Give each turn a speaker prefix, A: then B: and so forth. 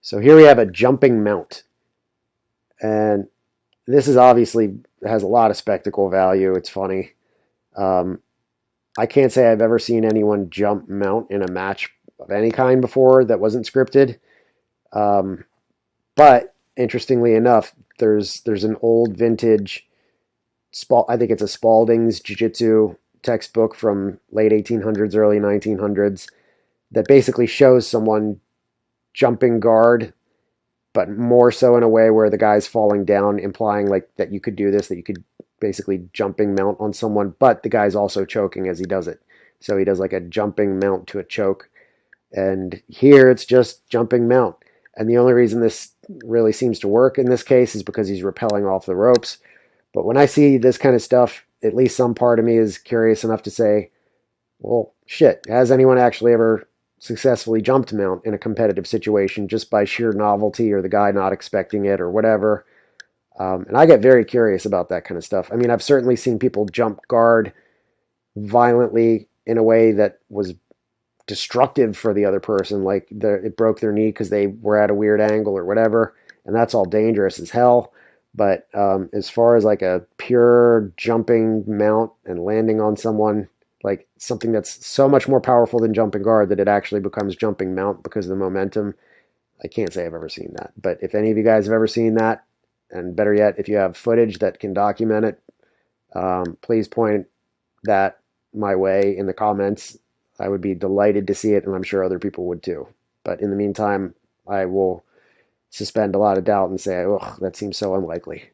A: So here we have a jumping mount. And this is obviously has a lot of spectacle value. It's funny. Um, I can't say I've ever seen anyone jump mount in a match of any kind before that wasn't scripted. Um, but interestingly enough, there's an old vintage I think it's a Spalding's Jiu-Jitsu textbook from late 1800s, early 1900s that basically shows someone jumping guard, but more so in a way where the guy's falling down, implying like that you could do this, that you could basically jumping mount on someone, but the guy's also choking as he does it. So he does like a jumping mount to a choke. And here it's just jumping mount. And the only reason this really seems to work in this case is because he's rappelling off the ropes. But when I see this kind of stuff, at least some part of me is curious enough to say, well, shit, has anyone actually ever successfully jumped mount in a competitive situation just by sheer novelty or the guy not expecting it or whatever? And I get very curious about that kind of stuff. I mean, I've certainly seen people jump guard violently in a way that was destructive for the other person, like it broke their knee because they were at a weird angle or whatever, and that's all dangerous as hell. But as far as like a pure jumping mount and landing on someone, like something that's so much more powerful than jumping guard that it actually becomes jumping mount because of the momentum, I can't say I've ever seen that. But if any of you guys have ever seen that, and better yet, if you have footage that can document it, please point that my way in the comments. I would be delighted to see it, and I'm sure other people would too. But in the meantime, I will suspend a lot of doubt and say, oh, that seems so unlikely.